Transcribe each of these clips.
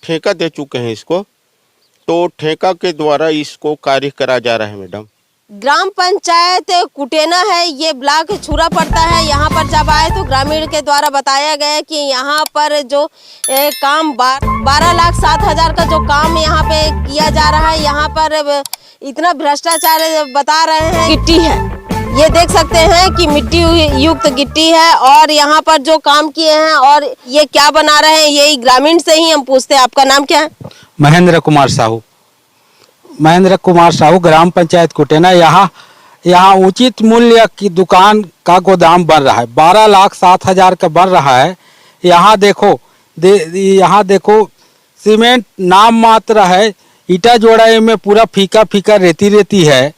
ठेका दे चुके हैं इसको, तो ठेका के द्वारा इसको कार्य करा जा रहा है मैडम। ग्राम पंचायत कुटेना है, ये ब्लॉक छुरा पड़ता है। यहाँ पर जब आए तो ग्रामीण के द्वारा बताया गया कि यहाँ पर जो काम 12,07,000 का जो काम यहाँ पे किया जा रहा है, यहाँ पर इतना भ्रष्टाचार बता रहे हैं। गिट्टी है, ये देख सकते हैं कि मिट्टी युक्त गिट्टी है और यहाँ पर जो काम किए हैं और ये क्या बना रहे हैं, यही ग्रामीण से ही हम पूछते हैं। आपका नाम क्या है? महेंद्र कुमार साहू। महेंद्र कुमार साहू, ग्राम पंचायत कुटेना। यहाँ उचित मूल्य की दुकान का गोदाम बन रहा है, 12,07,000 का बन रहा है। यहाँ देखो सीमेंट नाम मात्र है, ईटा जोड़ाई में पूरा फीका फीका रेती है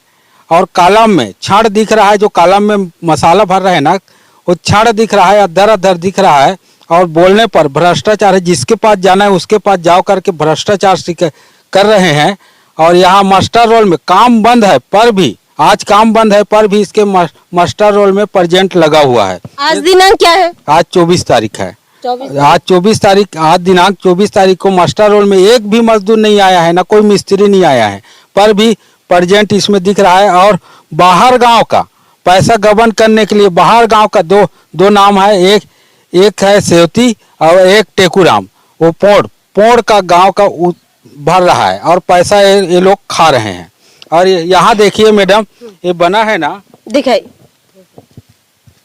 और कॉलम में छड़ दिख रहा है, जो कॉलम में मसाला भर रहा है ना, वो छड़ दिख रहा है, अदर दिख रहा है। और बोलने पर भ्रष्टाचार है, जिसके पास जाना है उसके पास जाओ करके भ्रष्टाचार कर रहे हैं। और यहाँ मास्टर रोल में काम बंद है, पर भी आज काम बंद है पर भी इसके मास्टर रोल में प्रेजेंट लगा हुआ है। आज दिनांक क्या है? आज 24 तारीख है। आज 24 तारीख, आज दिनांक 24 तारीख को मास्टर रोल में एक भी मजदूर नहीं आया है, ना कोई मिस्त्री नहीं आया है, पर भी प्रेजेंट इसमें दिख रहा है। और बाहर गांव का पैसा गबन करने के लिए बाहर गांव का दो नाम है, एक है सेवती और एक टेकूराम। वो पोड़ का गांव का भर रहा है और पैसा ये लोग खा रहे हैं। और यहाँ देखिए मैडम, ये बना है ना, दिखाई,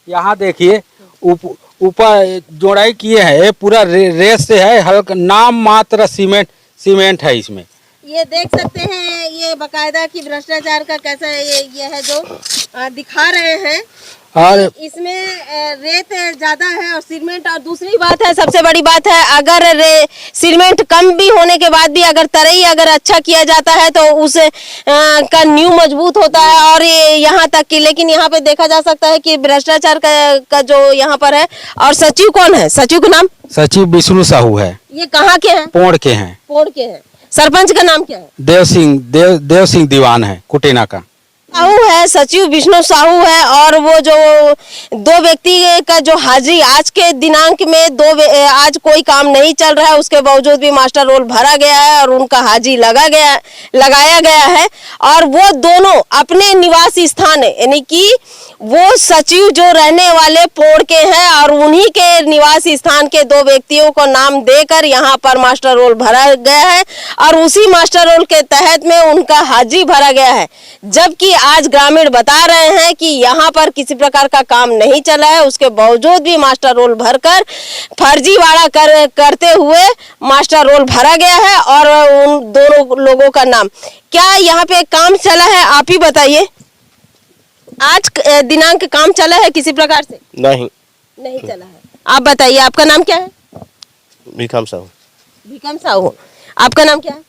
यहाँ देखिए ऊपर जोड़ाई किए हैं, ये पूरा रेस से है, हल्का नाम मात्र सीमेंट है इसमें। ये देख सकते हैं, ये बकायदा की भ्रष्टाचार का कैसा ये है जो दिखा रहे हैं। और इसमें रेत ज्यादा है और सीमेंट, और दूसरी बात है, सबसे बड़ी बात है, अगर सीमेंट कम भी होने के बाद भी अगर तरई अगर अच्छा किया जाता है तो उस का नींव मजबूत होता है और ये यहाँ तक कि, लेकिन यहाँ पे देखा जा सकता है कि भ्रष्टाचार का जो यहाँ पर है। और सचिव कौन है? सचिव का नाम? सचिव विष्णु साहू है। ये कहाँ के हैं? पोड़ के हैं। सरपंच का नाम क्या है? देव सिंह दीवान है, कुटेना का। साहू है, सचिव विष्णु साहू है। और वो जो दो व्यक्ति का जो हाजिरी आज के दिनांक में आज कोई काम नहीं चल रहा है, उसके बावजूद भी मास्टर रोल भरा गया है और उनका हाजिरी लगाया गया है। और वो दोनों अपने निवासी स्थान, यानी कि वो सचिव जो रहने वाले पोड़ के हैं और उन्हीं के निवासी स्थान के दो व्यक्तियों को नाम देकर यहाँ पर मास्टर रोल भरा गया है और उसी मास्टर रोल के तहत में उनका हाजिरी भरा गया है। जबकि आज ग्रामीण बता रहे हैं कि यहाँ पर किसी प्रकार का काम नहीं चला है, उसके बावजूद भी मास्टर रोल भरकर फर्जीवाड़ा करते हुए मास्टर रोल भरा गया है। और उन दोनों लोगों का नाम क्या यहाँ पे काम चला है, आप ही बताइए। आज दिनांक काम चला है किसी प्रकार से? नहीं चला है। आप बताइए, आपका नाम क्या है? भिकम साहू। आपका नाम क्या है?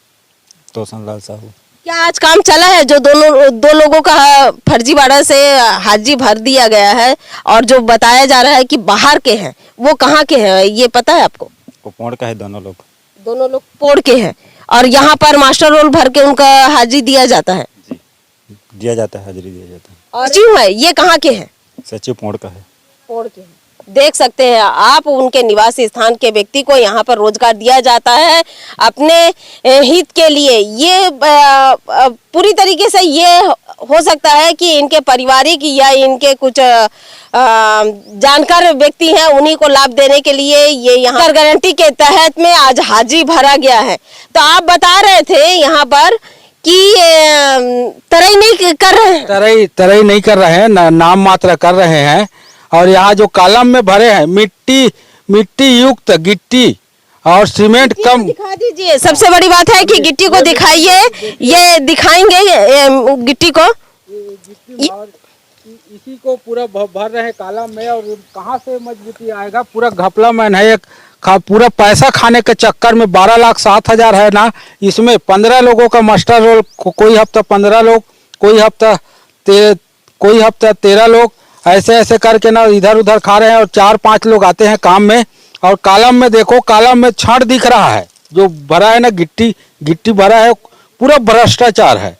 तोसनलाल साहू। क्या आज काम चला है जो दो लोगों का फर्जीवाड़ा से हाजिरी भर दिया गया है और जो बताया जा रहा है कि बाहर के हैं, वो कहाँ के हैं ये पता है आपको? वो पोड़ का है, दोनों लोग पोड़ के हैं और यहाँ पर मास्टर रोल भर के उनका हाजिरी दिया जाता है। हाजिरी दिया जाता है। और सचिव है, ये कहाँ के हैं? सचिव पोड़ का है। पोड़ के हैं। देख सकते हैं आप, उनके निवासी स्थान के व्यक्ति को यहाँ पर रोजगार दिया जाता है अपने हित के लिए। ये पूरी तरीके से ये हो सकता है कि इनके पारिवारिक या इनके कुछ जानकार व्यक्ति हैं, उन्हीं को लाभ देने के लिए ये यहाँ गारंटी के तहत में आज हाजिरी भरा गया है। तो आप बता रहे थे यहाँ पर कि तरई नहीं कर रहे हैं। तरई नहीं कर रहे हैं, नाम मात्र कर रहे हैं। और यहाँ जो कॉलम में भरे हैं मिट्टी युक्त गिट्टी और सीमेंट कम। दिखा दीजिए, सबसे बड़ी बात है कि गिट्टी को दिखाइए। ये दिखाएंगे गिट्टी को, इसी को पूरा भर रहे हैं कॉलम में। और कहाँ से मजबूती आएगा, पूरा घपला मैन है। एक पूरा पैसा खाने के चक्कर में 12,07,000 है ना, इसमें 15 लोगों का मास्टर रोल, कोई हफ्ता 15 लोग, कोई हफ्ता 13 लोग, ऐसे करके ना इधर उधर खा रहे हैं। और 4-5 लोग आते हैं काम में। और कॉलम में देखो, कॉलम में छड़ दिख रहा है, जो भरा है ना, गिट्टी भरा है, पूरा भ्रष्टाचार है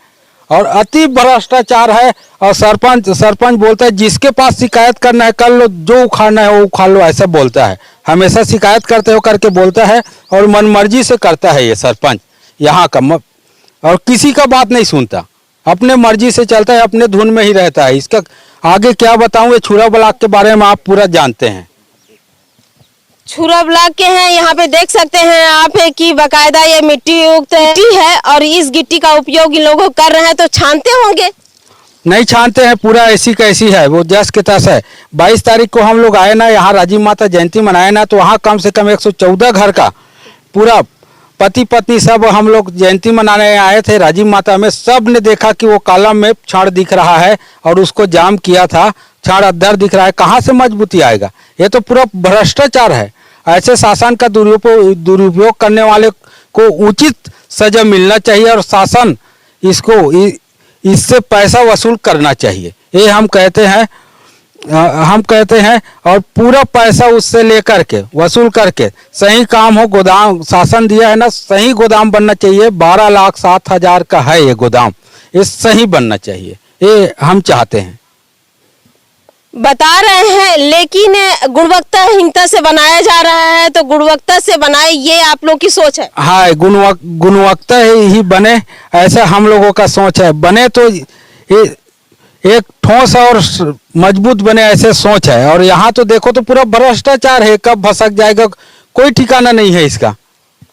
और अति भ्रष्टाचार है। और सरपंच बोलता है जिसके पास शिकायत करना है कर लो, जो उखाड़ना है वो उखाड़ लो, ऐसा बोलता है। हमेशा शिकायत करते हो करके बोलता है और मनमर्जी से करता है ये सरपंच यहाँ का और किसी का बात नहीं सुनता, अपने मर्जी से चलता है, अपने धुन में ही रहता है। इसका आगे क्या बताऊं, ये छुरा ब्लॉक के बारे में आप पूरा जानते हैं। छुरा ब्लॉक के हैं, यहाँ पे देख सकते हैं आप कि बकायदा ये मिट्टी युक्त मिट्टी है और इस गिट्टी का उपयोग इन लोग कर रहे हैं, तो छानते होंगे? नहीं छानते हैं, पूरा ऐसी कैसी है, वो जस के तस है। 22 तारीख को हम लोग आए ना, यहाँ राजीव माता जयंती मनाए ना, तो वहाँ कम से कम 114 घर का पूरा पति पत्नी सब हम लोग जयंती मनाने आए थे राजीव माता में। सब ने देखा कि वो कॉलम में क्षण दिख रहा है और उसको जाम किया था, क्षण अद्धर दिख रहा है, कहाँ से मजबूती आएगा? ये तो पूरा भ्रष्टाचार है। ऐसे शासन का दुरुपयोग करने वाले को उचित सजा मिलना चाहिए और शासन इससे पैसा वसूल करना चाहिए, ये हम कहते हैं और पूरा पैसा उससे लेकर के वसूल करके सही काम हो। गोदाम शासन दिया है ना, सही गोदाम बनना चाहिए। 12,07,000 का है ये गोदाम, ये सही बनना चाहिए, ये हम चाहते हैं। बता रहे हैं, लेकिन गुणवत्ताहीनता से बनाया जा रहा है, तो गुणवत्ता से बनाए, ये आप लोग की सोच है? हाँ, गुणवत्ता ही बने, ऐसा हम लोगों का सोच है। बने तो एक ठोस और मजबूत बने, ऐसे सोच है। और यहाँ तो देखो तो पूरा भ्रष्टाचार है, कब भसक जाएगा कोई ठिकाना नहीं है इसका।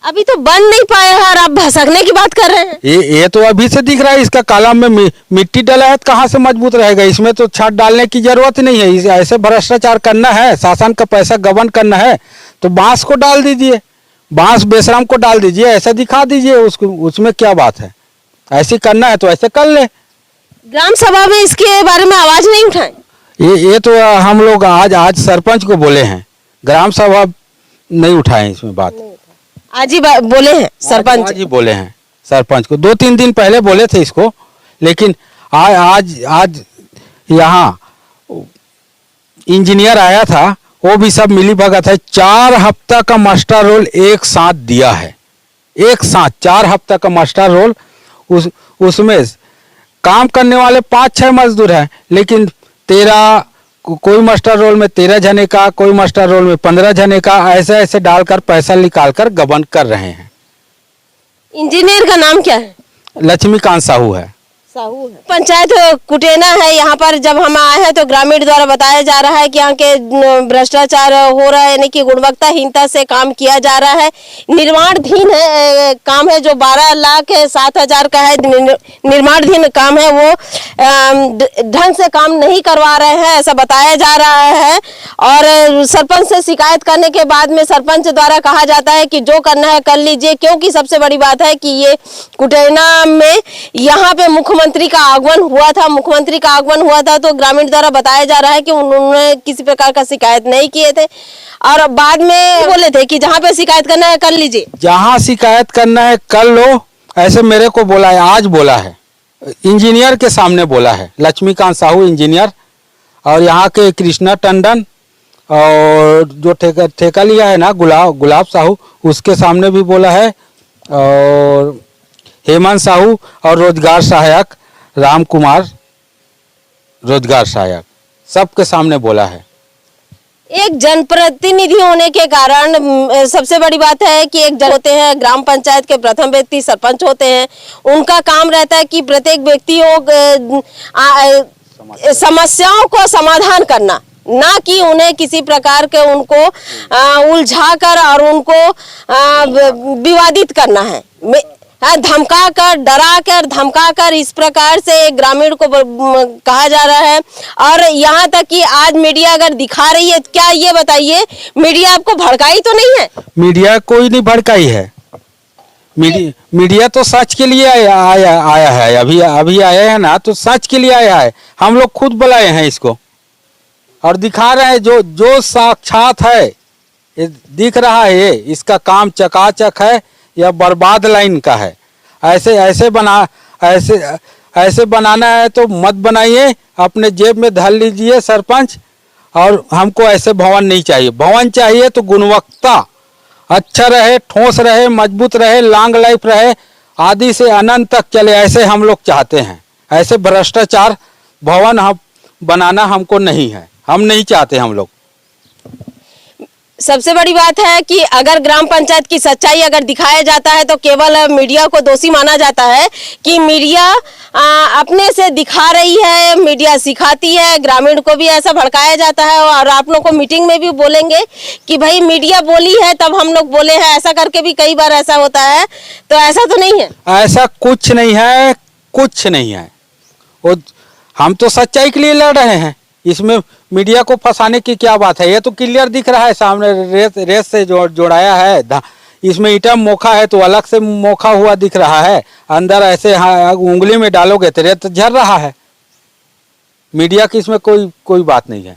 अभी तो बन नहीं पाया है और आप भसकने की बात कर रहे हैं। ये तो अभी से दिख रहा है, इसका कॉलम में मिट्टी डाला है, तो कहाँ से मजबूत रहेगा? इसमें तो छत डालने की जरूरत नहीं है। ऐसे भ्रष्टाचार करना है, शासन का पैसा गबन करना है, तो बांस को डाल दीजिए, बांस बेशरम को डाल दीजिए, ऐसा दिखा दीजिए उसको, उसमें क्या बात है? ऐसे करना है तो ऐसे कर ले। ग्राम सभा में इसके बारे में आवाज नहीं उठाए? ये तो हम लोग आज सरपंच को बोले हैं, ग्राम सभा नहीं उठाए इसमें बात। आज ही बोले हैं सरपंच? आज ही बोले हैं सरपंच को, 2-3 दिन पहले बोले थे इसको, लेकिन आज यहाँ इंजीनियर आया था, वो भी सब मिली भगत है। 4 हफ्ता का मास्टर रोल एक साथ दिया है, एक साथ 4 हफ्ता का मास्टर रोल। उसमें काम करने वाले 5-6 मजदूर हैं, लेकिन 13 कोई मास्टर रोल में 13 जने का, कोई मास्टर रोल में 15 जने का, ऐसे डालकर पैसा निकालकर गबन कर रहे हैं। इंजीनियर का नाम क्या है? लक्ष्मीकांत साहू है। पंचायत कुटेना है। यहाँ पर जब हम आए हैं तो ग्रामीण द्वारा बताया जा रहा है कि यहाँ के भ्रष्टाचार हो रहा है, यानी कि गुणवत्ताहीनता से काम किया जा रहा है। निर्माणाधीन है काम है, जो 12,07,000 का है, निर्माणाधीन काम है, वो ढंग से काम नहीं करवा रहे हैं, ऐसा बताया जा रहा है। और सरपंच से शिकायत करने के बाद में सरपंच द्वारा कहा जाता है कि जो करना है कर लीजिए, क्योंकि सबसे बड़ी बात है कि ये कुटेना में यहाँ पे मुख्यमंत्री का आगमन हुआ था, तो ग्रामीण द्वारा बताया जा रहा है कि उन्होंने किसी प्रकार का शिकायत नहीं किए थे और बाद में बोले थे कि जहाँ पे शिकायत करना है कर लीजिए, जहाँ शिकायत करना है कर लो, ऐसे मेरे को बोला है। आज बोला है, इंजीनियर के सामने बोला है, लक्ष्मीकांत साहू इंजीनियर, और यहाँ के कृष्णा टंडन और जो ठेका लिया है ना गुलाब साहू, उसके सामने भी बोला है, और हेमंत साहू और रोजगार सहायक राम कुमार रोजगार सहायक, सबके सामने बोला है। एक जनप्रतिनिधि होने के कारण सबसे बड़ी बात है कि एक जन होते हैं, ग्राम पंचायत के प्रथम व्यक्ति सरपंच होते हैं। उनका काम रहता है कि प्रत्येक व्यक्तियों समस्याओं को समाधान करना, ना कि उन्हें किसी प्रकार के उनको उलझा कर और उनको विवादित करना है, धमका कर, डरा कर, धमका कर, इस प्रकार से ग्रामीण को कहा जा रहा है। और यहाँ तक कि आज मीडिया अगर दिखा रही है, क्या ये बताइए मीडिया आपको भड़काई तो नहीं है? मीडिया कोई नहीं भड़काई है, मीडिया तो सच के लिए आया है, अभी आया है ना, तो सच के लिए आया है। हम लोग खुद बुलाए हैं इसको और दिखा रहे हैं जो साक्षात है, ये दिख रहा है, ये इसका काम चकाचक है या बर्बाद लाइन का है। ऐसे बनाना है तो मत बनाइए, अपने जेब में धर लीजिए सरपंच। और हमको ऐसे भवन नहीं चाहिए, भवन चाहिए तो गुणवत्ता अच्छा रहे, ठोस रहे, मजबूत रहे, लॉन्ग लाइफ रहे, आदि से अनंत तक चले, ऐसे हम लोग चाहते हैं। ऐसे भ्रष्टाचार भवन हम बनाना हमको नहीं है, हम नहीं चाहते हम लोग। सबसे बड़ी बात है कि अगर ग्राम पंचायत की सच्चाई अगर दिखाया जाता है तो केवल मीडिया को दोषी माना जाता है कि मीडिया अपने से दिखा रही है, मीडिया सिखाती है, ग्रामीण को भी ऐसा भड़काया जाता है। और आप लोग को मीटिंग में भी बोलेंगे कि भाई मीडिया बोली है तब हम लोग बोले हैं, ऐसा करके भी कई बार ऐसा होता है। तो ऐसा तो नहीं है, ऐसा कुछ नहीं है, कुछ नहीं है। वो हम तो सच्चाई के लिए लड़ रहे हैं, इसमें मीडिया को फंसाने की क्या बात है। ये तो क्लियर दिख रहा है सामने, रेत से जोड़ाया है। इसमें ईटा मोखा है तो अलग से मोखा हुआ दिख रहा है, अंदर ऐसे उंगली में डालोगे तो रेत झर रहा है। मीडिया की इसमें कोई बात नहीं है।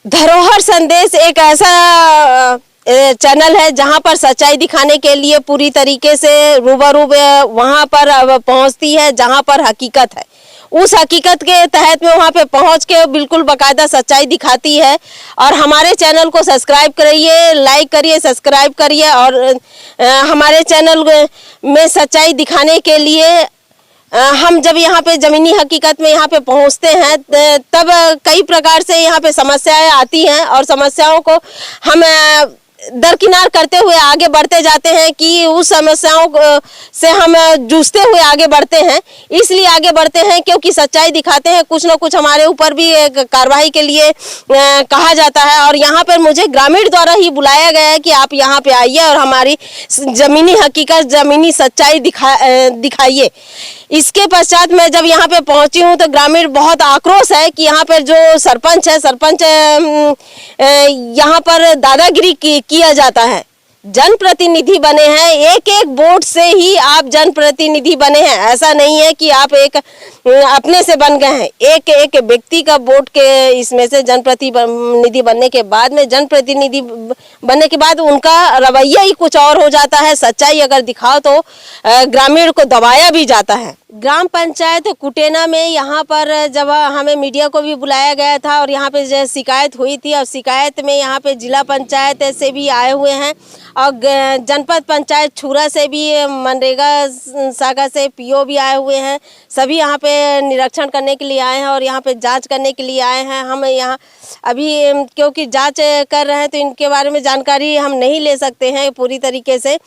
धरोहर संदेश एक ऐसा चैनल है जहां पर सच्चाई दिखाने के लिए पूरी तरीके से रूबरू वहां पर पहुंचती है जहां पर हकीकत है। उस हकीकत के तहत में वहां पे पहुंच के बिल्कुल बाकायदा सच्चाई दिखाती है। और हमारे चैनल को सब्सक्राइब करिए, लाइक करिए, सब्सक्राइब करिए। और हमारे चैनल में सच्चाई दिखाने के लिए हम जब यहाँ पे ज़मीनी हकीकत में यहाँ पे पहुँचते हैं तब कई प्रकार से यहाँ पे समस्याएं आती हैं और समस्याओं को हम दरकिनार करते हुए आगे बढ़ते जाते हैं कि उस समस्याओं से हम जूझते हुए आगे बढ़ते हैं। इसलिए आगे बढ़ते हैं क्योंकि सच्चाई दिखाते हैं, कुछ ना कुछ हमारे ऊपर भी एक कार्रवाई के लिए कहा जाता है। और यहाँ पर मुझे ग्रामीण द्वारा ही बुलाया गया है कि आप यहाँ पे आइए और हमारी ज़मीनी हकीकत, ज़मीनी सच्चाई दिखाइए। इसके पश्चात मैं जब यहाँ पे पहुँची हूँ तो ग्रामीण बहुत आक्रोश है कि यहाँ पर जो सरपंच है, सरपंच यहाँ पर दादागिरी किया जाता है। जनप्रतिनिधि बने हैं, एक एक वोट से ही आप जनप्रतिनिधि बने हैं। ऐसा नहीं है कि आप एक अपने से बन गए हैं। एक एक व्यक्ति का वोट के इसमें से जनप्रतिनिधि बनने के बाद में, जनप्रतिनिधि बनने के बाद उनका रवैया ही कुछ और हो जाता है। सच्चाई अगर दिखाओ तो ग्रामीण को दबाया भी जाता है। ग्राम पंचायत कुटेना में यहाँ पर जब हमें मीडिया को भी बुलाया गया था और यहाँ पे शिकायत हुई थी और शिकायत में यहाँ पे जिला पंचायत से भी आए हुए हैं और जनपद पंचायत छुरा से भी, मनरेगा शाखा से पीओ भी आए हुए हैं। सभी यहाँ पे निरीक्षण करने के लिए आए हैं और यहाँ पे जांच करने के लिए आए हैं। हम यहाँ अभी क्योंकि जांच कर रहे हैं तो इनके बारे में जानकारी हम नहीं ले सकते हैं पूरी तरीके से।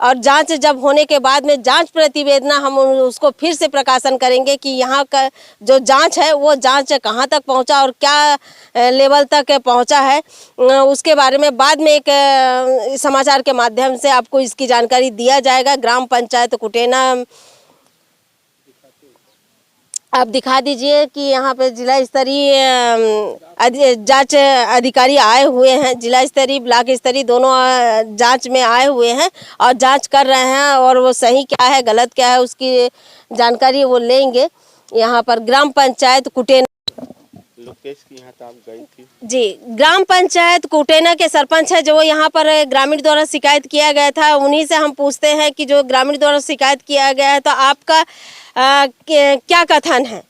और जांच जब होने के बाद में जांच प्रतिवेदना हम उसको फिर से प्रकाशन करेंगे कि यहाँ का जो जांच है वो जांच कहाँ तक पहुँचा और क्या लेवल तक पहुँचा है। उसके बारे में बाद में एक समाचार के माध्यम से आपको इसकी जानकारी दिया जाएगा। ग्राम पंचायत कुटेना आप दिखा दीजिए कि यहाँ पे जिला स्तरीय जांच अधिकारी आए हुए हैं, जिला स्तरीय, ब्लॉक स्तरीय दोनों जांच में आए हुए हैं और जांच कर रहे हैं। और वो सही क्या है, गलत क्या है, उसकी जानकारी वो लेंगे। यहाँ पर ग्राम पंचायत कुटेना लोकेश की यहाँ तो आप गई थी जी, ग्राम पंचायत कुटेना के सरपंच है जो यहाँ पर ग्रामीण द्वारा शिकायत किया गया था। उन्हीं से हम पूछते हैं कि जो ग्रामीण द्वारा शिकायत किया गया है तो आपका क्या कथन है?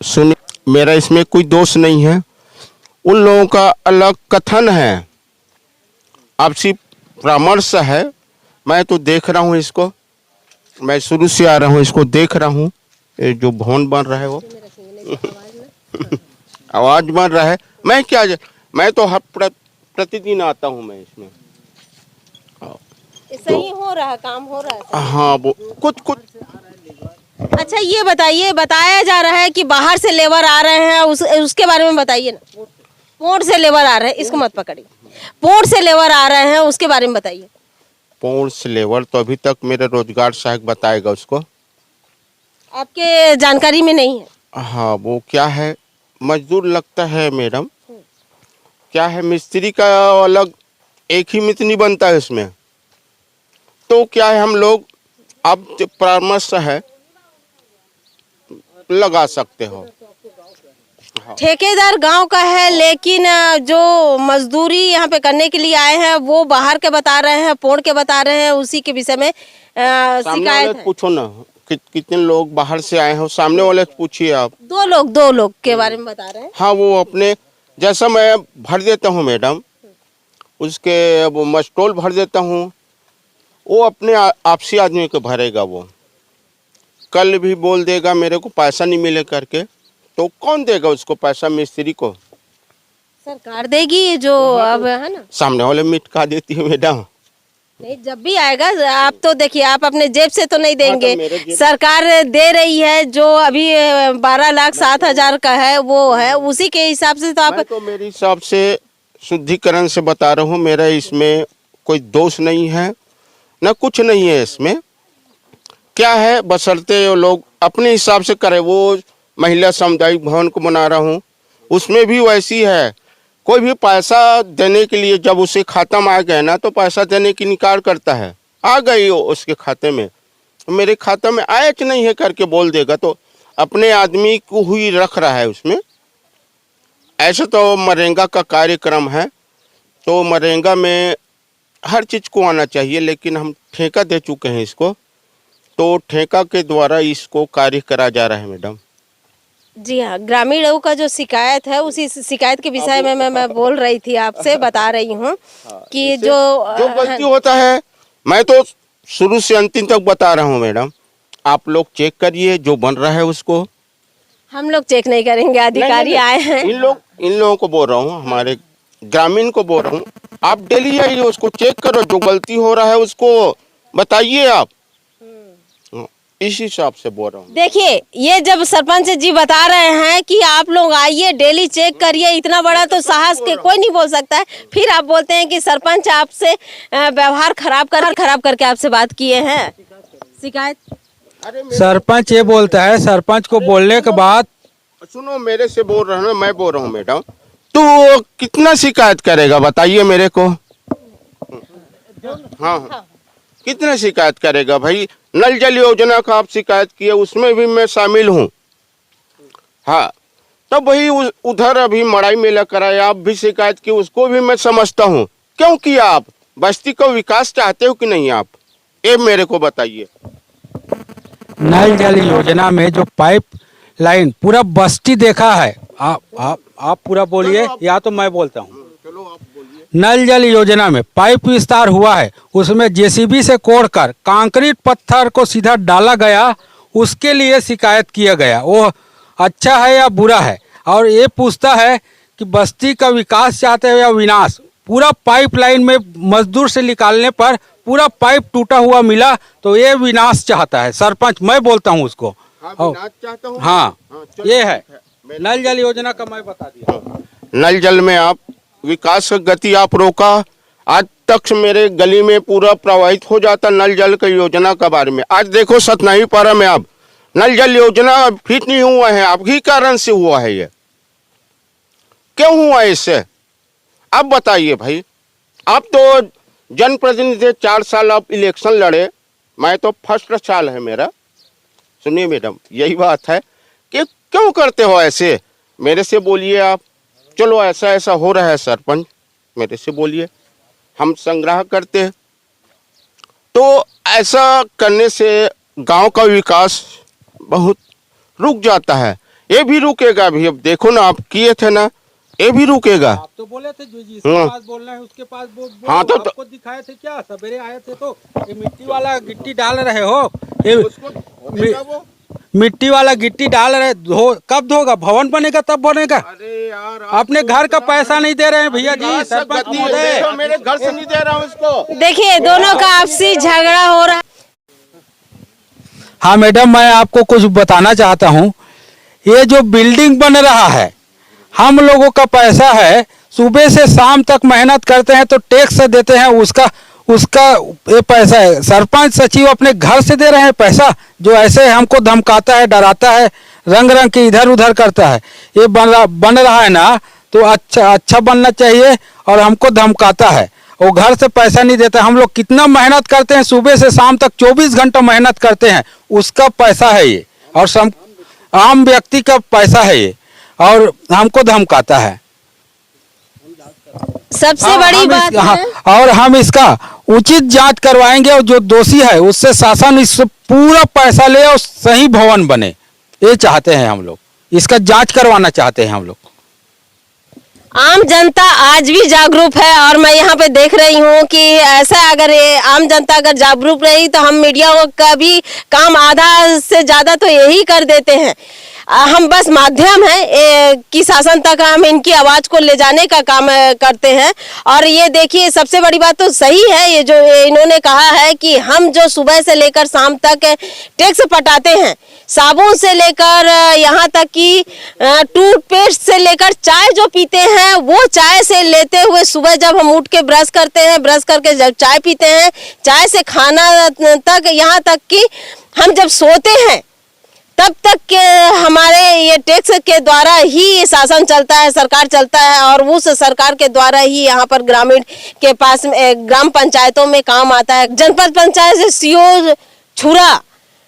सुनिए, मेरा इसमें कोई दोष नहीं है, उन लोगों का अलग कथन है, आपसी परामर्श है। मैं तो देख रहा हूँ इसको, मैं शुरू से आ रहा हूँ, इसको देख रहा हूँ। ये जो भवन बन रहा है वो आवाज बन रहा है। मैं तो हर प्रतिदिन आता हूँ मैं इसमें। सही हो रहा है, काम हो रहा है? हाँ, वो कुछ अच्छा ये बताइए, बताया जा रहा है कि बाहर से लेबर आ रहे हैं, उसके बारे में बताइए ना। पोर्ट से लेबर आ रहे हैं, इसको मत पकड़िए। पोर्ट से लेबर आ रहे हैं उसके बारे में बताइए। पोर्ट से लेबर तो अभी तक मेरे रोजगार सहायक बताएगा उसको, आपके जानकारी में नहीं है? हाँ, वो क्या है, मजदूर लगता है मैडम। क्या है, मिस्त्री का अलग एक ही मित्र नहीं बनता है इसमें। तो क्या है, हम लोग अब परामर्श है लगा सकते हो। ठेकेदार गांव का है, लेकिन जो मजदूरी यहाँ पे करने के लिए आए हैं वो बाहर के बता रहे हैं, पोड़ के बता रहे हैं। उसी के विषय में शिकायत है। पूछो ना कितने लोग बाहर से आए हो, सामने वाले से पूछिए आप। दो लोग के बारे में बता रहे हैं। हाँ, वो अपने जैसा मैं भर देता हूँ मैडम, उसके वो मस्टोल भर देता हूँ, वो अपने आपसी आदमी को भरेगा। वो कल भी बोल देगा मेरे को पैसा नहीं मिले करके, तो कौन देगा उसको पैसा, मिस्त्री को? सरकार देगी जो अब है ना, सामने वाले मिटका देती है मैडम। नहीं जब भी आएगा आप तो देखिए, आप अपने जेब से तो नहीं देंगे, मेरे जेब- सरकार दे रही है जो अभी 12,07,000 का है वो है, उसी के हिसाब से तो आप। मैं तो मेरे हिसाब से शुद्धिकरण से बता रहा हूँ, मेरा इसमें कोई दोष नहीं है ना कुछ नहीं है। इसमें क्या है, बशर्ते वो लोग अपने हिसाब से करे। वो महिला सामुदायिक भवन को बना रहा हूँ, उसमें भी वैसी है, कोई भी पैसा देने के लिए जब उसे खाता में आ गए ना तो पैसा देने की इनकार करता है। आ गई उसके खाते में, मेरे खाते में आया नहीं है करके बोल देगा, तो अपने आदमी को ही रख रहा है उसमें। ऐसे तो मरेंगा का कार्यक्रम है, तो मरेंगा में हर चीज़ को आना चाहिए, लेकिन हम ठेका दे चुके हैं इसको, तो ठेका के द्वारा इसको कार्य करा जा रहा है मैडम। जी हाँ, ग्रामीणों का जो शिकायत है उसी शिकायत के विषय में मैं बोल रही थी, आपसे बता रही हूँ कि जो गलती होता है, मैं तो शुरू से अंतिम तक बता रहा हूँ मैडम। आप लोग चेक करिए जो बन रहा है उसको। हम लोग चेक नहीं करेंगे, अधिकारी आए हैं। इन लोगों को बोल रहा हूँ, हमारे ग्रामीण को बोल रहा हूँ, आप डेली आइए उसको चेक करो, जो गलती हो रहा है उसको बताइए आप। इस हिसाब से बोल रहा हूँ। देखिए, ये जब सरपंच जी बता रहे हैं कि आप लोग आइए डेली चेक करिए, इतना बड़ा तो साहस के कोई नहीं बोल सकता है, फिर आप बोलते हैं कि सरपंच आपसे व्यवहार खराब करके आपसे बात किए हैं। शिकायत सरपंच ये बोलता है, सरपंच को बोलने के बाद सुनो, मेरे से बोल रहा है ना, मैं बोल रहा हूँ मैडम, तो कितना शिकायत करेगा बताइए मेरे को। हाँ, कितना शिकायत करेगा भाई। नल जल योजना का आप शिकायत किए, उसमें भी मैं शामिल हूँ। हाँ, तब वही उधर अभी मड़ाई मेला कराया, आप भी शिकायत की, उसको भी मैं समझता हूँ। क्यों किया आप? बस्ती को विकास चाहते हो कि नहीं आप, ये मेरे को बताइए। नल जल योजना में जो पाइप लाइन पूरा बस्ती देखा है, आप पूरा बोलिए या तो मैं बोलता हूँ। नल जल योजना में पाइप विस्तार हुआ है, उसमें जेसीबी से कोड़कर कंक्रीट पत्थर को सीधा डाला गया, उसके लिए शिकायत किया गया। वो अच्छा है या बुरा है? और ये पूछता है कि बस्ती का विकास चाहते हो या विनाश। पूरा पाइप लाइन में मजदूर से निकालने पर पूरा पाइप टूटा हुआ मिला, तो ये विनाश चाहता है सरपंच। मैं बोलता हूँ उसको। हाँ, ये है नल जल योजना का, मैं बता दिया। नल जल में आप विकास की गति आप रोका, आज तक मेरे गली में पूरा प्रवाहित हो जाता नल जल की योजना के बारे में। आज देखो सतनाही पारा में अब नल जल योजना फिट नहीं हुआ है, आपके कारण से हुआ है। ये क्यों हुआ इससे, आप बताइए भाई। आप तो जनप्रतिनिधि, 4 साल आप इलेक्शन लड़े, मैं तो फर्स्ट साल है मेरा। सुनिए मैडम, यही बात है कि क्यों करते हो ऐसे, मेरे से बोलिए आप। चलो ऐसा ऐसा हो रहा है सरपंच, मेरे से बोलिए, हम संग्रह करते हैं। तो ऐसा करने से गांव का विकास बहुत रुक जाता है। ये भी रुकेगा भी, अब देखो ना, आप किए थे ना, ये भी रुकेगा। आप तो बोले थे जो जिसके पास बोलना है उसके पास बोलो। हाँ, तो आपको दिखाए थे क्या, सवेरे आए थे तो ये मिट्टी वाला गिट्टी डाल रहे हो, ये मिट्टी वाला गिट्टी डाल रहे हो, कब धोगा? भवन बनेगा तब बनेगा। अरे यार, अपने घर का पैसा नहीं दे रहे हैं भैया जी, सरपंच महोदय। मेरे घर से नहीं दे रहा हूँ इसको। देखिए, दोनों का आपसी झगड़ा हो रहा है। हाँ मैडम, मैं आपको कुछ बताना चाहता हूँ। ये जो बिल्डिंग बन रहा है, हम लोगों का पैसा है, सुबह से शाम तक मेहनत करते हैं तो टैक्स देते हैं, उसका ये पैसा है। सरपंच सचिव अपने घर से दे रहे हैं पैसा, जो ऐसे हमको धमकाता है, डराता है, रंग रंग के इधर उधर करता है। ये बन रहा है ना, तो अच्छा बनना चाहिए, और हमको धमकाता है। वो घर से पैसा नहीं देता। हम लोग कितना मेहनत करते हैं, सुबह से शाम तक 24 घंटा मेहनत करते हैं, उसका पैसा है ये, और आम व्यक्ति का पैसा है ये, और हमको धमकाता है। सबसे बड़ी बात है, और हम इसका उचित जांच करवाएंगे, और जो दोषी है उससे शासन इस पूरा पैसा ले और सही भवन बने, ये चाहते हैं हम लोग। इसका जांच करवाना चाहते हैं हम लोग। आम जनता आज भी जागरूक है, और मैं यहाँ पे देख रही हूँ कि ऐसा अगर ये आम जनता अगर जागरूक रही तो हम मीडिया का भी काम आधा से ज़्यादा तो यही कर देते हैं। हम बस माध्यम है कि शासन तक हम इनकी आवाज को ले जाने का काम करते हैं। और ये देखिए सबसे बड़ी बात तो सही है ये जो इन्होंने कहा है कि हम जो सुबह से लेकर शाम तक टैक्स पटाते हैं, साबुन से लेकर यहाँ तक कि टूथपेस्ट से लेकर चाय जो पीते हैं, वो चाय से लेते हुए सुबह जब हम उठ के ब्रश करते हैं, ब्रश करके जब चाय पीते हैं, चाय से खाना तक, यहाँ तक कि हम जब सोते हैं तब तक के हमारे ये टैक्स के द्वारा ही ये शासन चलता है, सरकार चलता है। और उस सरकार के द्वारा ही यहाँ पर ग्रामीण के पास ग्राम पंचायतों में काम आता है। जनपद पंचायत से सीओ छुरा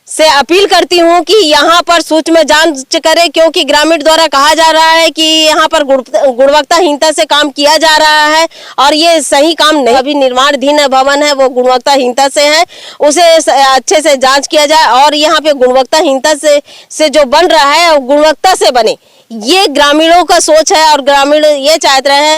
से अपील करती हूँ कि यहाँ पर सूक्ष्म जांच करें, क्योंकि ग्रामीण द्वारा कहा जा रहा है कि यहाँ पर गुणवत्ताहीनता से काम किया जा रहा है और ये सही काम नहीं। अभी निर्माणाधीन भवन है वो गुणवत्ताहीनता से है, उसे अच्छे से जांच किया जाए और यहाँ पे गुणवत्ताहीनता से जो बन रहा है गुणवत्ता से बने, ये ग्रामीणों का सोच है और ग्रामीण ये चाहते हैं।